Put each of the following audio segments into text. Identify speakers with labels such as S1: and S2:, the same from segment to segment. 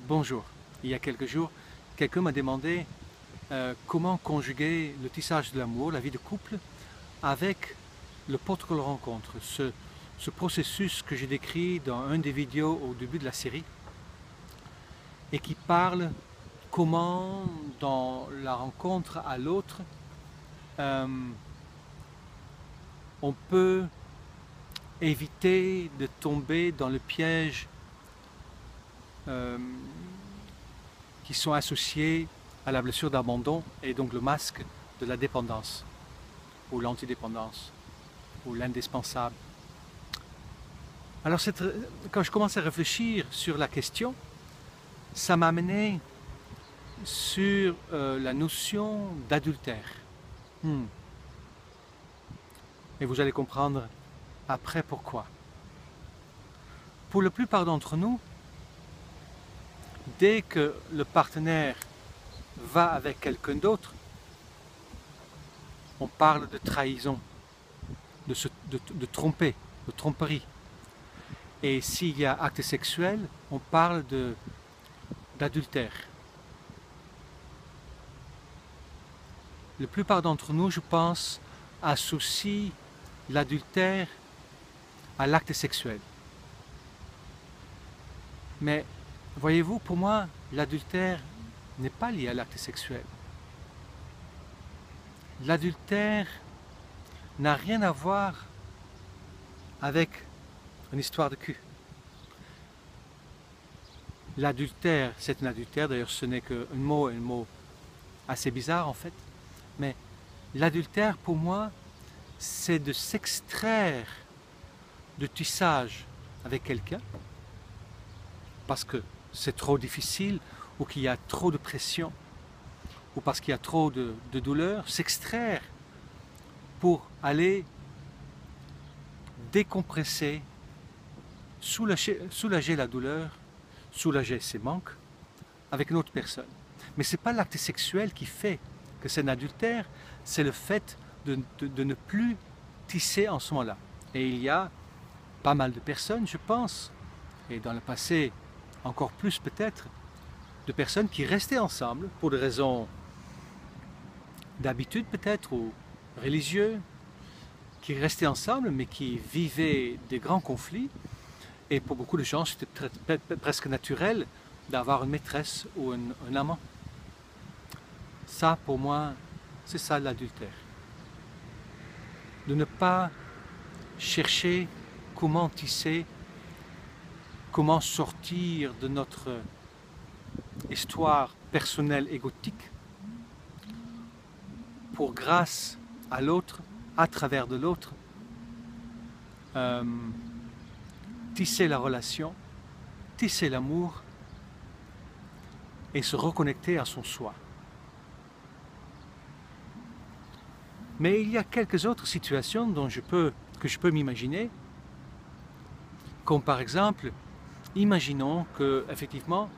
S1: Bonjour. Il y a quelques jours, quelqu'un m'a demandé comment conjuguer le tissage de l'amour, la vie de couple, avec le protocole rencontre, ce processus que j'ai décrit dans une des vidéos au début de la série et qui parle comment dans la rencontre à l'autre, on peut éviter de tomber dans le piège qui sont associés à la blessure d'abandon et donc le masque de la dépendance ou l'antidépendance ou l'indispensable. Alors quand je commence à réfléchir sur la question, ça m'a amené sur la notion d'adultère. Et vous allez comprendre après pourquoi. Pour la plupart d'entre nous, dès que le partenaire va avec quelqu'un d'autre, on parle de trahison, de tromper, de tromperie. Et s'il y a acte sexuel, on parle d'adultère. La plupart d'entre nous, je pense, associent l'adultère à l'acte sexuel. Mais voyez-vous, pour moi, l'adultère n'est pas lié à l'acte sexuel. L'adultère n'a rien à voir avec une histoire de cul. L'adultère, c'est un adultère, d'ailleurs ce n'est qu'un mot assez bizarre en fait, mais l'adultère pour moi, c'est de s'extraire de tissage avec quelqu'un, parce que c'est trop difficile, ou qu'il y a trop de pression, ou parce qu'il y a trop de douleur, s'extraire pour aller décompresser, soulager la douleur, soulager ses manques avec une autre personne. Mais ce n'est pas l'acte sexuel qui fait que c'est un adultère, c'est le fait de ne plus tisser en ce moment-là. Et il y a pas mal de personnes, je pense, et dans le passé encore plus peut-être, de personnes qui restaient ensemble pour des raisons d'habitude peut-être ou religieux, qui restaient ensemble mais qui vivaient des grands conflits. Et pour beaucoup de gens, c'était presque naturel d'avoir une maîtresse ou un amant. Ça, pour moi, c'est ça l'adultère. De ne pas chercher comment tisser, comment sortir de notre histoire personnelle égotique pour, grâce à l'autre, à travers de l'autre, tisser la relation, tisser l'amour et se reconnecter à son soi. Mais il y a quelques autres situations que je peux m'imaginer, comme par exemple, imaginons que effectivement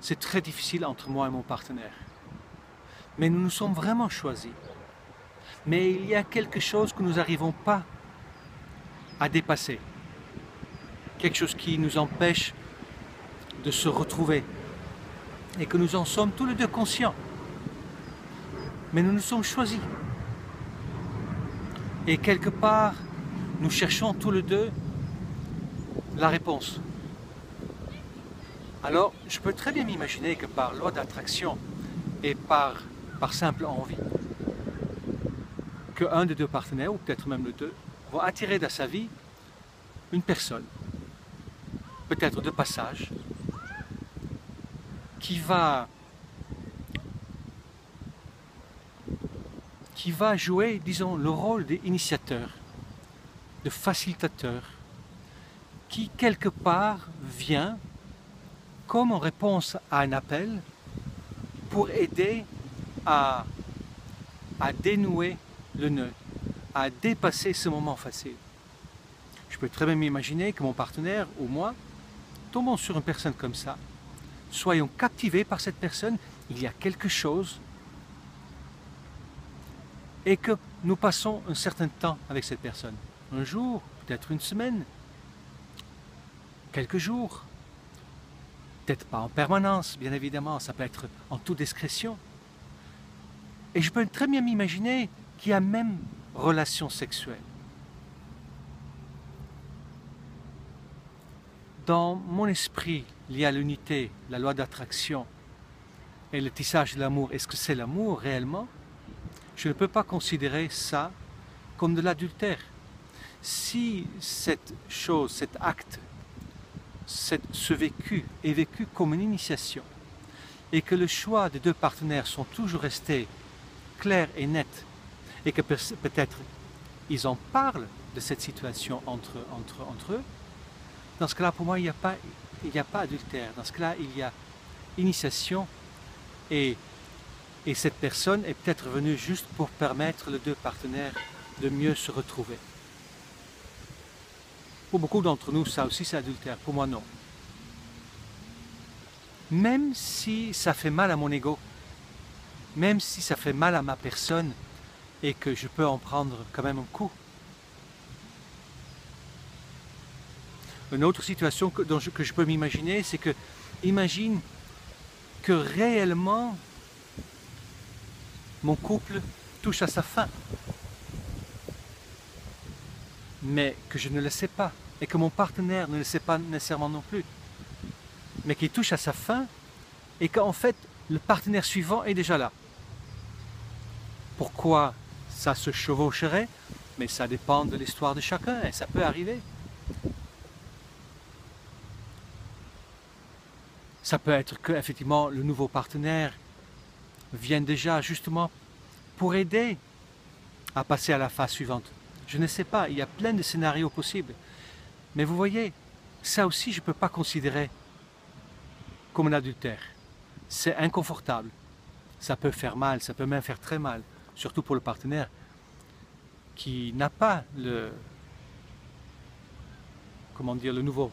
S1: c'est très difficile entre moi et mon partenaire, mais nous nous sommes vraiment choisis. Mais il y a quelque chose que nous n'arrivons pas à dépasser, quelque chose qui nous empêche de se retrouver et que nous en sommes tous les deux conscients. Mais nous nous sommes choisis. Et quelque part, nous cherchons tous les deux la réponse. Alors, je peux très bien m'imaginer que par loi d'attraction et par simple envie, qu'un des deux partenaires, ou peut-être même les deux, vont attirer dans sa vie une personne, peut-être de passage, qui va jouer, disons, le rôle d'initiateur, de facilitateur, qui quelque part vient comme en réponse à un appel pour aider à dénouer le nœud, à dépasser ce moment facile. Je peux très bien m'imaginer que mon partenaire ou moi tombons sur une personne comme ça, soyons captivés par cette personne, il y a quelque chose, et que nous passons un certain temps avec cette personne. Un jour, peut-être une semaine, quelques jours. Peut-être pas en permanence, bien évidemment, ça peut être en toute discrétion. Et je peux très bien m'imaginer qu'il y a même relation sexuelle. Dans mon esprit, il y a l'unité, la loi d'attraction et le tissage de l'amour. Est-ce que c'est l'amour réellement? Je ne peux pas considérer ça comme de l'adultère. Si cette chose, cet acte, ce vécu est vécu comme une initiation et que le choix des deux partenaires sont toujours restés clairs et nets et que peut-être ils en parlent de cette situation entre eux, dans ce cas-là, pour moi, il n'y a pas adultère. Dans ce cas-là, il y a initiation et cette personne est peut-être venue juste pour permettre aux deux partenaires de mieux se retrouver. Pour beaucoup d'entre nous, ça aussi c'est adultère. Pour moi, non. Même si ça fait mal à mon ego, même si ça fait mal à ma personne et que je peux en prendre quand même un coup. Une autre situation que je peux m'imaginer, c'est que, imagine que réellement mon couple touche à sa fin, mais que je ne le sais pas, et que mon partenaire ne le sait pas nécessairement non plus, mais qu'il touche à sa fin, et qu'en fait, le partenaire suivant est déjà là. Pourquoi ça se chevaucherait? Mais ça dépend de l'histoire de chacun, et ça peut arriver. Ça peut être que, effectivement, le nouveau partenaire vienne déjà justement pour aider à passer à la phase suivante. Je ne sais pas, il y a plein de scénarios possibles. Mais vous voyez, ça aussi je ne peux pas considérer comme un adultère. C'est inconfortable. Ça peut faire mal, ça peut même faire très mal. Surtout pour le partenaire qui n'a pas le nouveau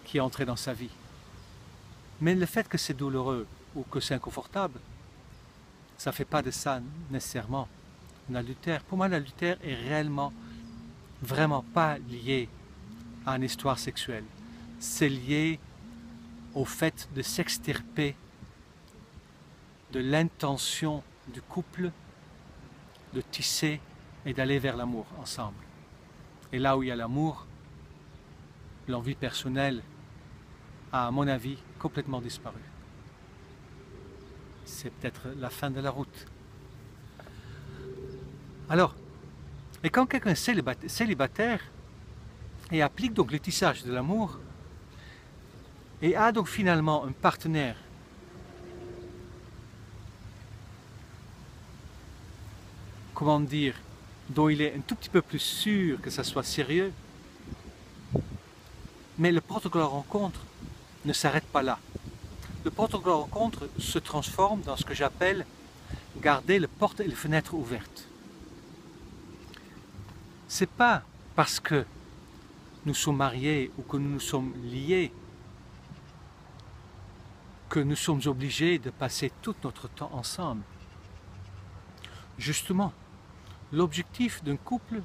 S1: qui est entré dans sa vie. Mais le fait que c'est douloureux ou que c'est inconfortable, ça ne fait pas de ça nécessairement un adultère. Pour moi, l'adultère est réellement, vraiment pas lié à une histoire sexuelle. C'est lié au fait de s'extirper de l'intention du couple de tisser et d'aller vers l'amour ensemble. Et là où il y a l'amour, l'envie personnelle a, à mon avis, complètement disparu. C'est peut-être la fin de la route. Alors, et quand quelqu'un est célibataire et applique donc le tissage de l'amour et a donc finalement un partenaire comment dire, dont il est un tout petit peu plus sûr que ça soit sérieux, mais le protocole de rencontre ne s'arrête pas là. Le protocole de rencontre se transforme dans ce que j'appelle garder les portes et les fenêtres ouvertes. C'est pas parce que nous sommes mariés ou que nous nous sommes liés que nous sommes obligés de passer tout notre temps ensemble. Justement, l'objectif d'un couple,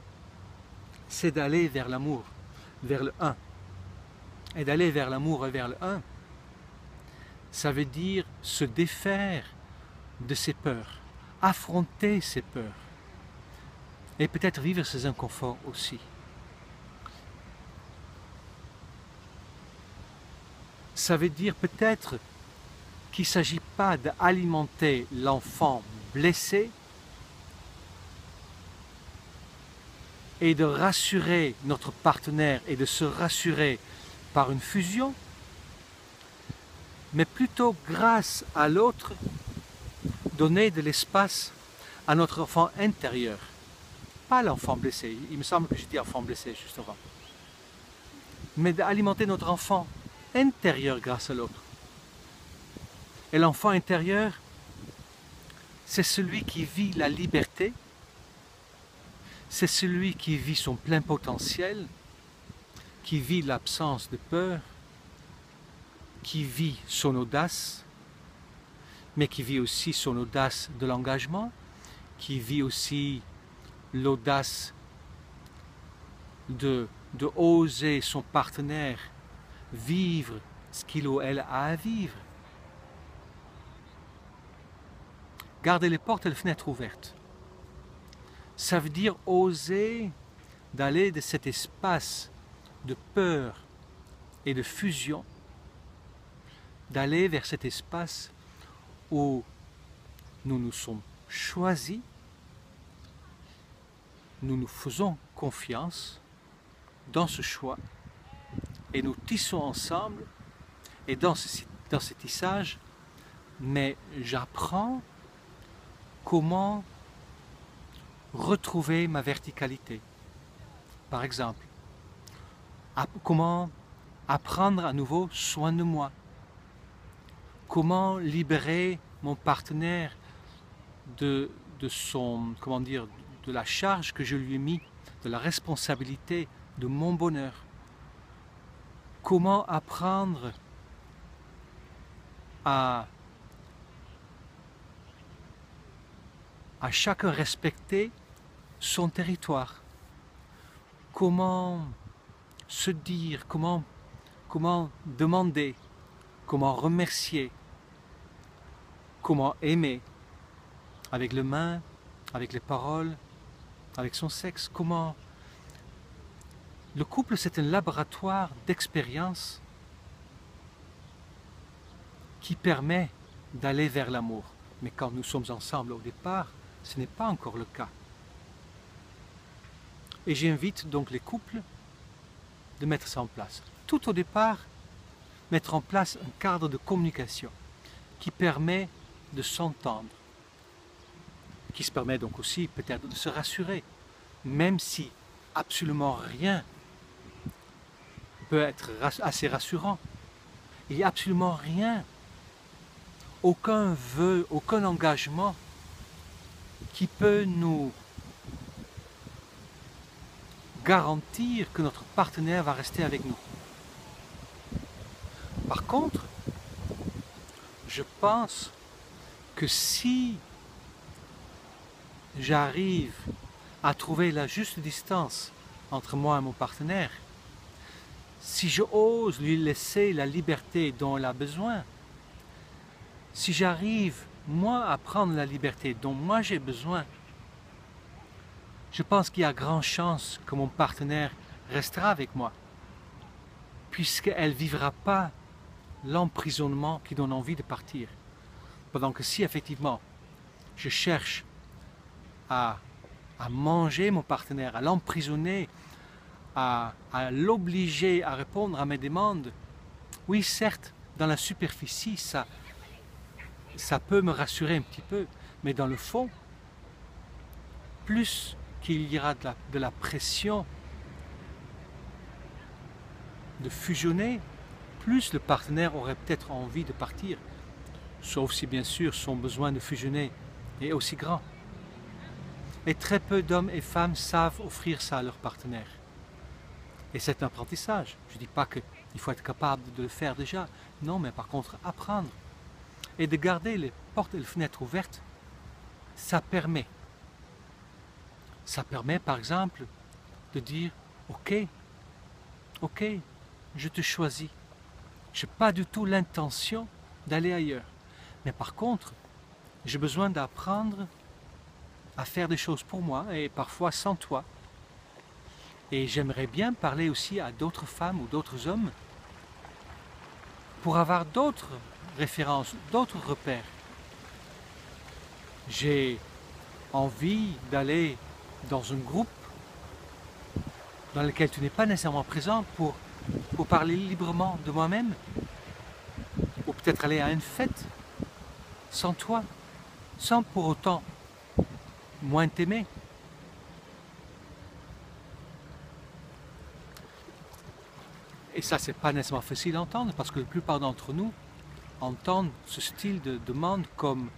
S1: c'est d'aller vers l'amour, vers le un. Et d'aller vers l'amour et vers le un, ça veut dire se défaire de ses peurs, affronter ses peurs, et peut-être vivre ses inconforts aussi. Ça veut dire peut-être qu'il ne s'agit pas d'alimenter l'enfant blessé et de rassurer notre partenaire et de se rassurer par une fusion, mais plutôt grâce à l'autre, donner de l'espace à notre enfant intérieur. Pas l'enfant blessé, il me semble que je dis enfant blessé justement, mais d'alimenter notre enfant intérieur grâce à l'autre. Et l'enfant intérieur, c'est celui qui vit la liberté, c'est celui qui vit son plein potentiel, qui vit l'absence de peur, qui vit son audace, mais qui vit aussi son audace de l'engagement, qui vit aussi l'audace de oser son partenaire vivre ce qu'il ou elle a à vivre. Garder les portes et les fenêtres ouvertes. Ça veut dire oser d'aller de cet espace de peur et de fusion, d'aller vers cet espace où nous nous sommes choisis, nous nous faisons confiance dans ce choix et nous tissons ensemble. Et dans ce tissage, mais j'apprends comment retrouver ma verticalité. Par exemple, comment apprendre à nouveau soin de moi. Comment libérer mon partenaire de son, comment dire, de la charge que je lui ai mis, de la responsabilité de mon bonheur. Comment apprendre à chacun respecter son territoire. Comment se dire, comment demander, comment remercier, comment aimer, avec les mains, avec les paroles, avec son sexe, comment... Le couple, c'est un laboratoire d'expérience qui permet d'aller vers l'amour. Mais quand nous sommes ensemble au départ, ce n'est pas encore le cas. Et j'invite donc les couples de mettre ça en place. Tout au départ, mettre en place un cadre de communication qui permet de s'entendre, qui se permet donc aussi peut-être de se rassurer, même si absolument rien peut être assez rassurant. Il n'y a absolument rien, aucun vœu, aucun engagement qui peut nous garantir que notre partenaire va rester avec nous. Par contre, je pense que si j'arrive à trouver la juste distance entre moi et mon partenaire, si je ose lui laisser la liberté dont il a besoin, si j'arrive, moi, à prendre la liberté dont moi j'ai besoin, je pense qu'il y a grande chance que mon partenaire restera avec moi, puisqu'elle ne vivra pas l'emprisonnement qui donne envie de partir. Pendant que si effectivement je cherche à manger mon partenaire, à l'emprisonner, à l'obliger à répondre à mes demandes, oui certes, dans la superficie, ça peut me rassurer un petit peu, mais dans le fond, plus qu'il y aura de la pression de fusionner, plus le partenaire aurait peut-être envie de partir, sauf si bien sûr son besoin de fusionner est aussi grand. Et très peu d'hommes et femmes savent offrir ça à leur partenaire. Et c'est un apprentissage. Je ne dis pas qu'il faut être capable de le faire déjà, non, mais par contre apprendre. Et de garder les portes et les fenêtres ouvertes, ça permet. Ça permet par exemple de dire ok, je te choisis. Je n'ai pas du tout l'intention d'aller ailleurs. Mais par contre, j'ai besoin d'apprendre à faire des choses pour moi et parfois sans toi. Et j'aimerais bien parler aussi à d'autres femmes ou d'autres hommes pour avoir d'autres références, d'autres repères. J'ai envie d'aller dans un groupe dans lequel tu n'es pas nécessairement présent pour parler librement de moi-même, ou peut-être aller à une fête sans toi, sans pour autant moins t'aimer. Et ça, c'est pas nécessairement facile à entendre, parce que la plupart d'entre nous entendent ce style de demande comme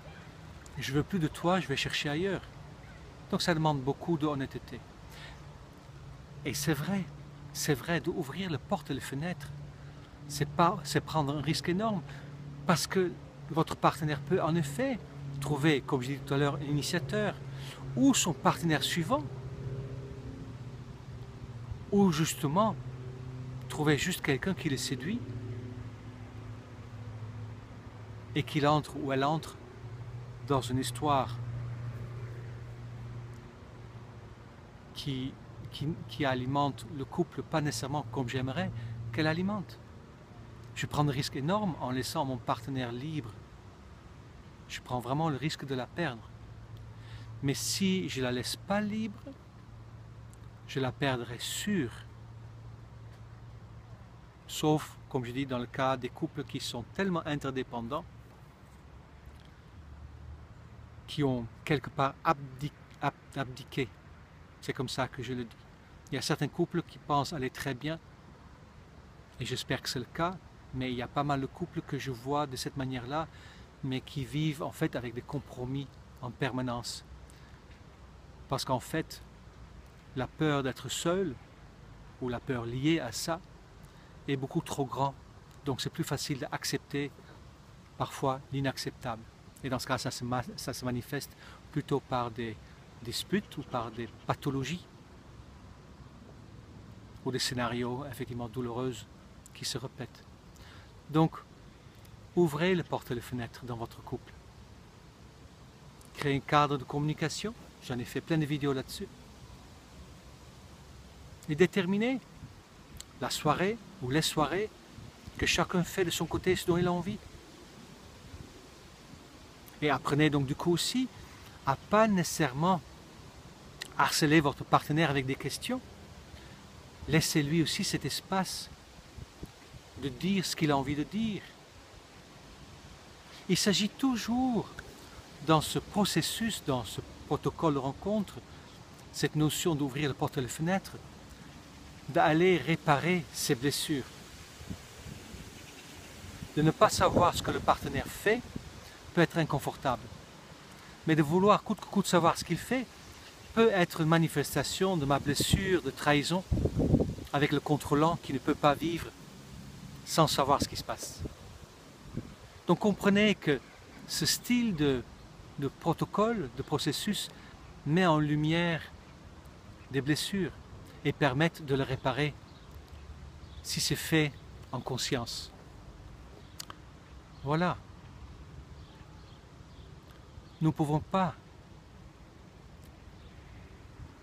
S1: « je veux plus de toi, je vais chercher ailleurs ». Donc ça demande beaucoup d'honnêteté. Et c'est vrai, d'ouvrir les portes et les fenêtres, c'est prendre un risque énorme, parce que votre partenaire peut en effet trouver, comme je disais tout à l'heure, un initiateur, ou son partenaire suivant, ou justement trouver juste quelqu'un qui le séduit et qu'il entre ou elle entre dans une histoire qui alimente le couple, pas nécessairement comme j'aimerais qu'elle alimente. Je prends des risques énormes en laissant mon partenaire libre. Je prends vraiment le risque de la perdre. Mais si je la laisse pas libre, je la perdrai sûre. Sauf, comme je dis, dans le cas des couples qui sont tellement interdépendants, qui ont quelque part abdiqué. C'est comme ça que je le dis. Il y a certains couples qui pensent aller très bien, et j'espère que c'est le cas, mais il y a pas mal de couples que je vois de cette manière-là, mais qui vivent en fait avec des compromis en permanence. Parce qu'en fait, la peur d'être seul, ou la peur liée à ça, est beaucoup trop grand. Donc c'est plus facile d'accepter parfois l'inacceptable. Et dans ce cas, ça se manifeste plutôt par des disputes ou par des pathologies ou des scénarios effectivement douloureux qui se répètent. Donc, ouvrez les portes et les fenêtres dans votre couple. Créez un cadre de communication. J'en ai fait plein de vidéos là-dessus. Et déterminez la soirée ou les soirées que chacun fait de son côté ce dont il a envie. Et apprenez donc du coup aussi à pas nécessairement harceler votre partenaire avec des questions. Laissez-lui aussi cet espace de dire ce qu'il a envie de dire. Il s'agit toujours, dans ce processus, dans ce protocole de rencontre, cette notion d'ouvrir la porte et les fenêtres, d'aller réparer ses blessures. De ne pas savoir ce que le partenaire fait peut être inconfortable. Mais de vouloir coûte que coûte savoir ce qu'il fait peut être une manifestation de ma blessure, de trahison, avec le contrôlant qui ne peut pas vivre sans savoir ce qui se passe. Donc comprenez que ce style de protocole, de processus, met en lumière des blessures et permet de les réparer si c'est fait en conscience. Voilà. Nous ne pouvons pas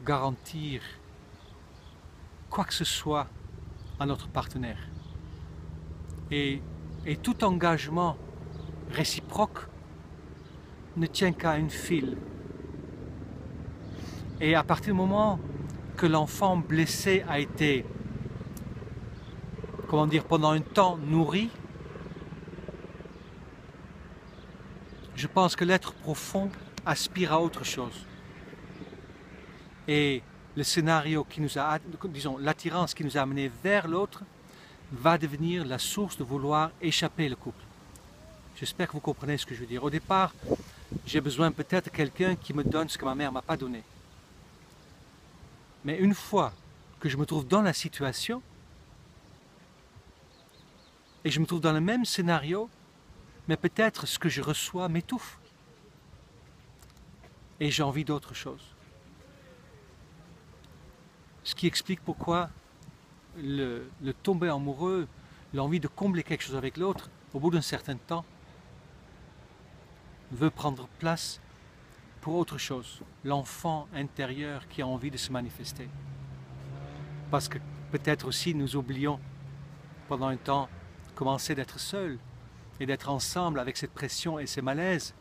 S1: garantir quoi que ce soit à notre partenaire. Et tout engagement réciproque ne tient qu'à une file. Et à partir du moment que l'enfant blessé a été, comment dire, pendant un temps nourri, je pense que l'être profond aspire à autre chose. Et le scénario qui nous a, disons, l'attirance qui nous a amené vers l'autre va devenir la source de vouloir échapper le couple. J'espère que vous comprenez ce que je veux dire. Au départ, j'ai besoin peut-être de quelqu'un qui me donne ce que ma mère ne m'a pas donné. Mais une fois que je me trouve dans la situation, et je me trouve dans le même scénario, mais peut-être ce que je reçois m'étouffe. Et j'ai envie d'autre chose. Ce qui explique pourquoi le tomber amoureux, l'envie de combler quelque chose avec l'autre, au bout d'un certain temps, veut prendre place pour autre chose. L'enfant intérieur qui a envie de se manifester. Parce que peut-être aussi nous oublions pendant un temps commencer d'être seuls et d'être ensemble avec cette pression et ces malaises,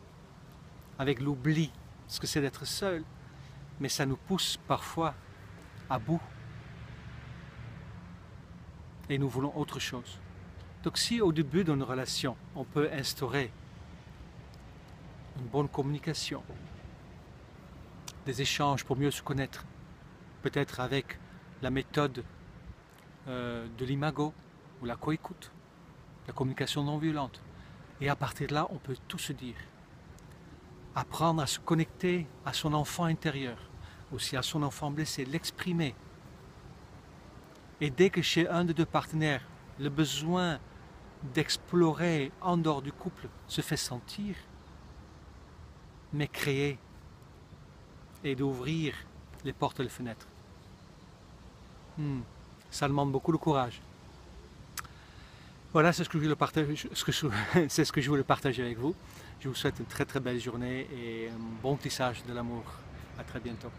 S1: avec l'oubli, ce que c'est d'être seul. Mais ça nous pousse parfois à bout. Et nous voulons autre chose. Donc si au début d'une relation, on peut instaurer une bonne communication, des échanges pour mieux se connaître, peut-être avec la méthode de l'imago ou la coécoute, la communication non violente. Et à partir de là, on peut tout se dire. Apprendre à se connecter à son enfant intérieur, aussi à son enfant blessé, l'exprimer. Et dès que chez un des deux partenaires, le besoin d'explorer en dehors du couple se fait sentir, mais créer et d'ouvrir les portes et les fenêtres. Ça demande beaucoup de courage. Voilà, c'est ce que je voulais partager, c'est ce que je voulais partager avec vous. Je vous souhaite une très très belle journée et un bon tissage de l'amour. À très bientôt.